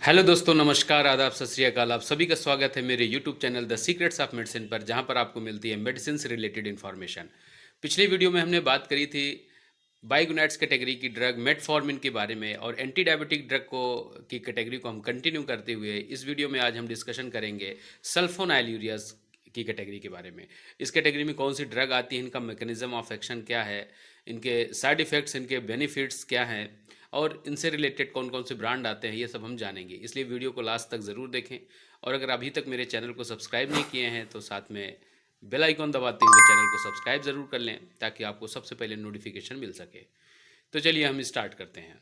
Hello दोस्तों, नमस्कार, आदाब, सत श्री अकाल। आप सभी का स्वागत है मेरे YouTube channel the secrets of medicine पर, जहां पर आपको मिलती है मेडिसिन से रिलेटेड इन्फॉर्मेशन। पिछले वीडियो में हमने बात करी थी बाइगोनेट्स कैटेगरी की ड्रग मेटफॉर्मिन के बारे में, और एंटी डायबिटिक ड्रग को की कैटेगरी को हम कंटिन्यू करते हुए इस वीडियो में आज हम डिस्कशन करेंगे सल्फोनाइलयूरियाज की कैटेगरी के बारे में। इस कैटेगरी में कौन सी ड्रग आती है, इनका मैकेनिज्म ऑफ एक्शन क्या है, इनके साइड इफ़ेक्ट्स, इनके बेनिफिट्स क्या हैं, और इनसे रिलेटेड कौन कौन से ब्रांड आते हैं, ये सब हम जानेंगे। इसलिए वीडियो को लास्ट तक ज़रूर देखें, और अगर अभी तक मेरे चैनल को सब्सक्राइब नहीं किए हैं तो साथ में बेल आइकॉन दबाते हुए चैनल को सब्सक्राइब ज़रूर कर लें, ताकि आपको सबसे पहले नोटिफिकेशन मिल सके। तो चलिए हम स्टार्ट करते हैं।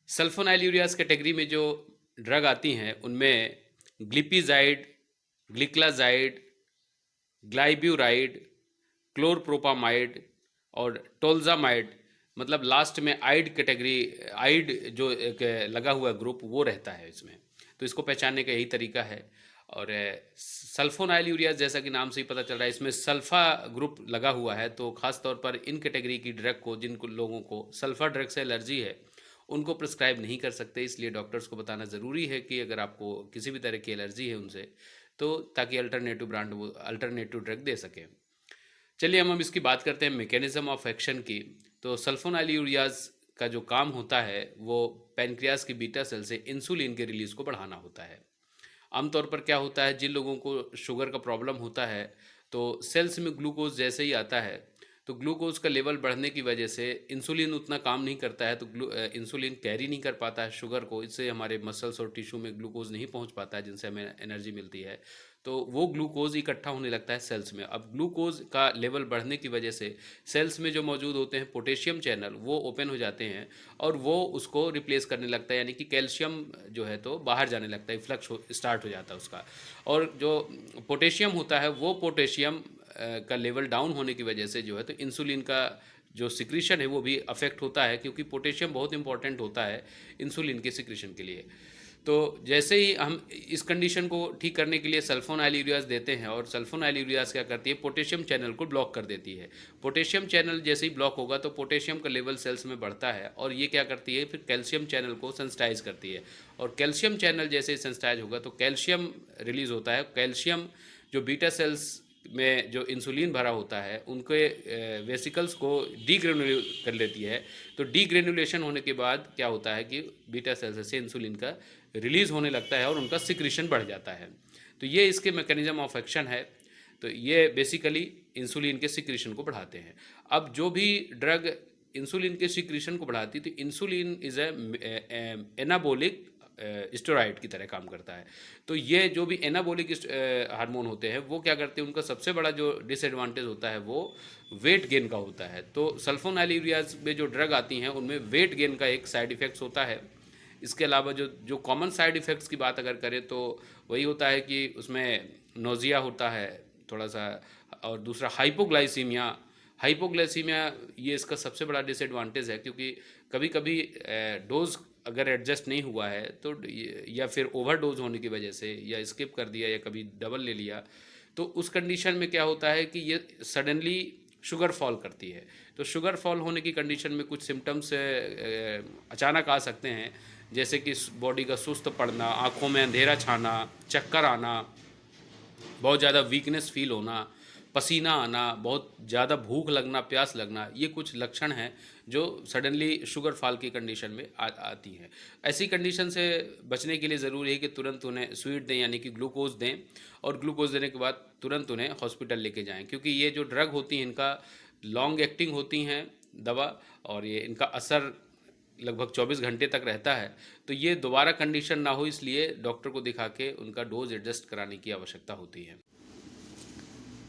सल्फोनाइलयूरियाज कैटेगरी में जो ड्रग आती हैं उनमें ग्लिपिजाइड, ग्लिक्लाजाइड, ग्लाइब्यूराइड, क्लोरप्रोपामाइड और टोल्जामाइड, मतलब लास्ट में आइड कैटेगरी, आइड जो एक लगा हुआ ग्रुप वो रहता है इसमें। तो इसको पहचानने का यही तरीका है। और सल्फोनाइलयूरिया, जैसा कि नाम से ही पता चल रहा है, इसमें सल्फा ग्रुप लगा हुआ है। तो खास तौर पर इन कैटेगरी की ड्रग को, जिन लोगों को सल्फा ड्रग से एलर्जी है, उनको प्रिस्क्राइब नहीं कर सकते। इसलिए डॉक्टर्स को बताना ज़रूरी है कि अगर आपको किसी भी तरह की एलर्जी है उनसे, तो ताकि अल्टरनेटिव ब्रांड वो अल्टरनेटिव ड्रग दे सकें। चलिए हम इसकी बात करते हैं मैकेनिज्म ऑफ एक्शन की। तो सल्फोनाइलयूरियाज का जो काम होता है वो पैनक्रियाज की बीटा सेल से इंसुलिन के रिलीज को बढ़ाना होता है। आमतौर पर क्या होता है, जिन लोगों को शुगर का प्रॉब्लम होता है तो सेल्स में ग्लूकोज जैसे ही आता है तो ग्लूकोज का लेवल बढ़ने की वजह से इंसुलिन उतना काम नहीं करता है, तो इंसुलिन कैरी नहीं कर पाता है शुगर को। इससे हमारे मसल्स और टिश्यू में ग्लूकोज नहीं पहुंच पाता है, जिनसे हमें एनर्जी मिलती है। तो वो ग्लूकोज इकट्ठा होने लगता है सेल्स में। अब ग्लूकोज का लेवल बढ़ने की वजह से सेल्स में जो मौजूद होते हैं पोटेशियम चैनल, वो ओपन हो जाते हैं और वो उसको रिप्लेस करने लगता है, यानी कि कैल्शियम जो है तो बाहर जाने लगता है, फ्लक्स स्टार्ट हो जाता है उसका। और जो पोटेशियम होता है, वो पोटेशियम का लेवल डाउन होने की वजह से जो है तो इंसुलिन का जो सिक्रीशन है वो भी अफेक्ट होता है, क्योंकि पोटेशियम बहुत इंपॉर्टेंट होता है इंसुलिन के सिक्रीशन के लिए। तो जैसे ही हम इस कंडीशन को ठीक करने के लिए सल्फोनाइलयूरियाज देते हैं, और सल्फोनाइलयूरियाज क्या करती है, पोटेशियम चैनल को ब्लॉक कर देती है। पोटेशियम चैनल जैसे ही ब्लॉक होगा तो पोटेशियम का लेवल सेल्स में बढ़ता है, और ये क्या करती है, फिर कैल्शियम चैनल को सेंसिटाइज करती है। और कैल्शियम चैनल जैसे ही सेंसिटाइज होगा तो कैल्शियम रिलीज होता है। कैल्शियम जो बीटा सेल्स में जो इंसुलिन भरा होता है उनके वेसिकल्स को डीग्रेनुलेट कर लेती है। तो डीग्रेनुलेशन होने के बाद क्या होता है कि बीटा सेल्स से इंसुलिन का रिलीज़ होने लगता है और उनका सिक्रीशन बढ़ जाता है। तो ये इसके मैकेनिज्म ऑफ एक्शन है। तो ये बेसिकली इंसुलिन के सिक्रीशन को बढ़ाते हैं। अब जो भी ड्रग इंसुलिन के सिक्रीशन को बढ़ाती, तो इंसुलिन इज़ एनाबोलिक स्टेरॉइड की तरह काम करता है। तो ये जो भी एनाबोलिक हार्मोन होते हैं वो क्या करते हैं, उनका सबसे बड़ा जो डिसएडवांटेज होता है वो वेट गेन का होता है। तो सल्फोनाइलयूरियाज में जो ड्रग आती हैं उनमें वेट गेन का एक साइड इफ़ेक्ट्स होता है। इसके अलावा जो जो कॉमन साइड इफ़ेक्ट्स की बात अगर करें तो वही होता है कि उसमें नोज़िया होता है थोड़ा सा, और दूसरा हाइपोग्लाइसीमिया। हाइपोग्लाइसीमिया ये इसका सबसे बड़ा डिसएडवांटेज है, क्योंकि कभी कभी डोज अगर एडजस्ट नहीं हुआ है तो या फिर ओवरडोज होने की वजह से, या स्किप कर दिया, या कभी डबल ले लिया, तो उस कंडीशन में क्या होता है कि ये सडनली शुगर फॉल करती है। तो शुगर फॉल होने की कंडीशन में कुछ सिम्टम्स अचानक आ सकते हैं, जैसे कि बॉडी का सुस्त पड़ना, आँखों में अंधेरा छाना, चक्कर आना, बहुत ज़्यादा वीकनेस फील होना, पसीना आना, बहुत ज़्यादा भूख लगना, प्यास लगना, ये कुछ लक्षण हैं जो सडनली शुगर फॉल की कंडीशन में आती हैं। ऐसी कंडीशन से बचने के लिए ज़रूरी है कि तुरंत उन्हें स्वीट दें, यानी कि ग्लूकोज दें, और ग्लूकोज देने के बाद तुरंत उन्हें हॉस्पिटल लेके जाएं, क्योंकि ये जो ड्रग होती हैं इनका लॉन्ग एक्टिंग होती हैं दवा, और ये इनका असर लगभग 24 घंटे तक रहता है। तो ये दोबारा कंडीशन ना हो, इसलिए डॉक्टर को दिखा के उनका डोज एडजस्ट कराने की आवश्यकता होती है।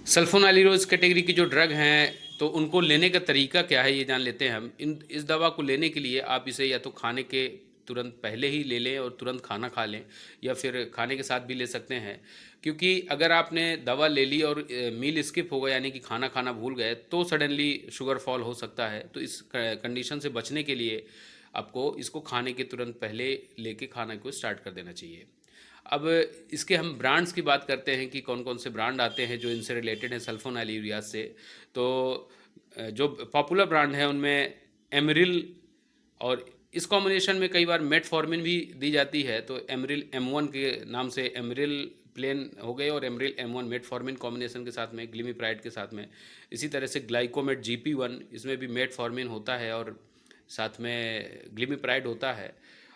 सल्फोनाइलयूरियाज कैटेगरी की जो ड्रग हैं तो उनको लेने का तरीका क्या है, ये जान लेते हैं हम। इस दवा को लेने के लिए आप इसे या तो खाने के तुरंत पहले ही ले लें और तुरंत खाना खा लें, या फिर खाने के साथ भी ले सकते हैं। क्योंकि अगर आपने दवा ले ली और मील स्किप हो गया, यानी कि खाना खाना भूल गए, तो सडनली शुगर फॉल हो सकता है। तो इस कंडीशन से बचने के लिए आपको इसको खाने के तुरंत पहले लेके खाना को स्टार्ट कर देना चाहिए। अब इसके हम ब्रांड्स की बात करते हैं कि कौन कौन से ब्रांड आते हैं जो इनसे रिलेटेड हैं सल्फोनाइलयूरिया से। तो जो पॉपुलर ब्रांड है उनमें एमरिल, और इस कॉम्बिनेशन में कई बार मेटफॉर्मिन भी दी जाती है, तो एमरिल M1 के नाम से एमरिल प्लेन हो गए और एमरिल M1 मेटफॉर्मिन कॉम्बिनेशन के साथ में, ग्लिमिप्राइड के साथ में। इसी तरह से ग्लाइकोमेट GP1, इसमें भी मेटफॉर्मिन होता है और साथ में ग्लिमिप्राइड होता है।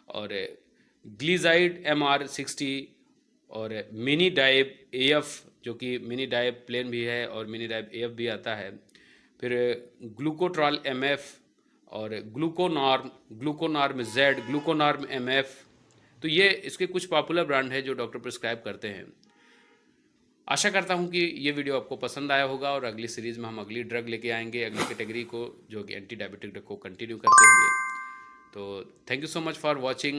और ग्लीजाइड MR60 और मिनी डाइब AF, जो कि मिनी डाइब प्लेन भी है और मिनी डाइब AF भी आता है। फिर ग्लूकोट्रॉल MF और ग्लूकोनार्म Z, ग्लूकोनार्म MF। तो ये इसके कुछ पॉपुलर ब्रांड है जो डॉक्टर प्रिस्क्राइब करते हैं। आशा करता हूँ कि ये वीडियो आपको पसंद आया होगा, और अगली सीरीज़ में हम अगली ड्रग लेके आएंगे, अगली कैटेगरी को, जो कि एंटी डायबिटिक ड्रग को कंटिन्यू करते हुए। तो thank you so much for watching.